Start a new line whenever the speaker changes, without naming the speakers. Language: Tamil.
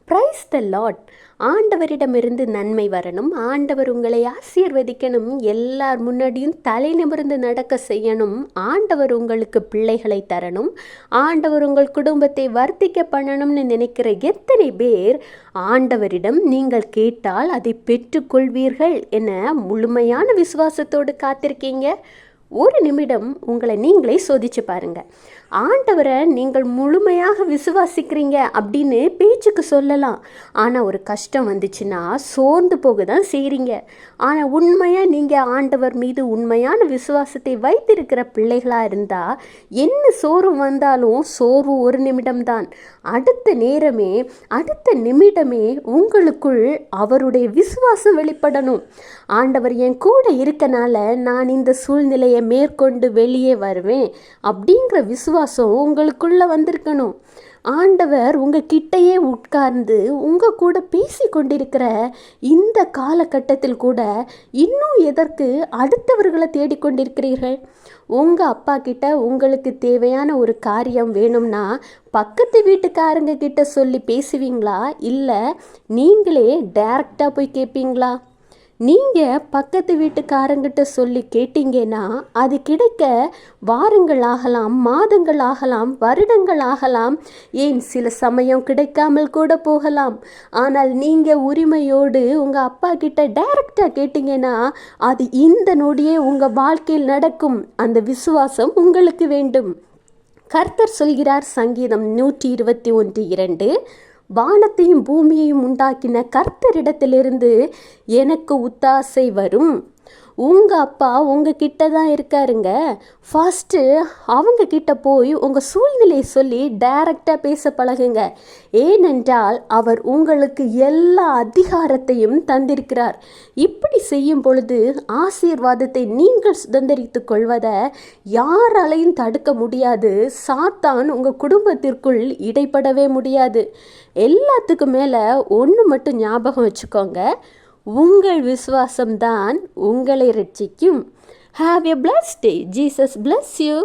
Praise the Lord. ஆண்டவரிடமிருந்து நன்மை வரணும், ஆண்டவர் உங்களை ஆசீர்வதிக்கணும், எல்லார் முன்னாடியும் தலை நிமிர்ந்து நடக்க செய்யணும், ஆண்டவர் உங்களுக்கு பிள்ளைகளை தரணும், ஆண்டவர் உங்கள் குடும்பத்தை வர்த்திக்க பண்ணணும்னு நினைக்கிற எத்தனை பேர் ஆண்டவரிடம் நீங்கள் கேட்டால் அதை பெற்றுக்கொள்வீர்கள் என முழுமையான விசுவாசத்தோடு காத்திருக்கீங்க? ஒரு நிமிடம் உங்களை நீங்களே சோதிச்சு பாருங்க. ஆண்டவரை நீங்கள் முழுமையாக விசுவாசிக்கிறீங்க அப்படின்னு பேச்சுக்கு சொல்லலாம், ஆனால் ஒரு கஷ்டம் வந்துச்சுன்னா சோர்ந்து போக தான் செய்கிறீங்க. ஆனால் உண்மையாக நீங்கள் ஆண்டவர் மீது உண்மையான விசுவாசத்தை வைத்திருக்கிற பிள்ளைகளாக இருந்தால் என்ன சோர்வு வந்தாலும் சோர்வு ஒரு நிமிடம்தான். அடுத்த நேரமே அடுத்த நிமிடமே உங்களுக்குள் அவருடைய விசுவாசம் வெளிப்படணும். ஆண்டவர் என் கூட இருக்கனால நான் இந்த சூழ்நிலையை மேற்கொண்டு வெளியே வருவேன் அப்படிங்கிற விசுவாசம் உங்களுக்குள்ள வந்திருக்கணும். ஆண்டவர் உங்ககிட்டயே உட்கார்ந்து உங்க கூட பேசி கொண்டிருக்கிற இந்த காலகட்டத்தில் கூட இன்னும் எதற்கு அடுத்தவர்களை தேடிக்கொண்டிருக்கிறீர்கள்? உங்கள் அப்பா கிட்ட உங்களுக்கு தேவையான ஒரு காரியம் வேணும்னா பக்கத்து வீட்டுக்காரங்க கிட்ட சொல்லி பேசுவீங்களா, இல்லை நீங்களே டைரக்டாக போய் கேட்பீங்களா? நீங்கள் பக்கத்து வீட்டுக்காரங்கிட்ட சொல்லி கேட்டீங்கன்னா அது கிடைக்க வாரங்கள் ஆகலாம், மாதங்கள் ஆகலாம், வருடங்கள் ஆகலாம், ஏன் சில சமயம் கிடைக்காமல் கூட போகலாம். ஆனால் நீங்கள் உரிமையோடு உங்கள் அப்பா கிட்ட டைரக்டாக கேட்டீங்கன்னா அது இந்த நொடியே உங்கள் வாழ்க்கையில் நடக்கும். அந்த விசுவாசம் உங்களுக்கு வேண்டும். கர்த்தர் சொல்கிறார், சங்கீதம் 121:2, வானத்தையும் பூமியையும் உண்டாக்கின கர்த்தரிடத்திலிருந்து எனக்கு ஒத்தாசை வரும். உங்கள் அப்பா உங்கள் கிட்ட தான் இருக்காருங்க. ஃபஸ்ட்டு அவங்க கிட்ட போய் உங்கள் சூழ்நிலையை சொல்லி டைரக்டாக பேச பழகுங்க. ஏனென்றால் அவர் உங்களுக்கு எல்லா அதிகாரத்தையும் தந்திருக்கிறார். இப்படி செய்யும் பொழுது ஆசீர்வாதத்தை நீங்கள் சுதந்திரித்து கொள்வதை யாராலையும் தடுக்க முடியாது. சாத்தான் உங்கள் குடும்பத்திற்குள் இடைப்படவே முடியாது. எல்லாத்துக்கும் மேலே ஒன்று மட்டும் ஞாபகம் வச்சுக்கோங்க, உங்கள் விசுவாசம்தான் உங்களை ரட்சிக்கும். Have a blessed day. Jesus bless you.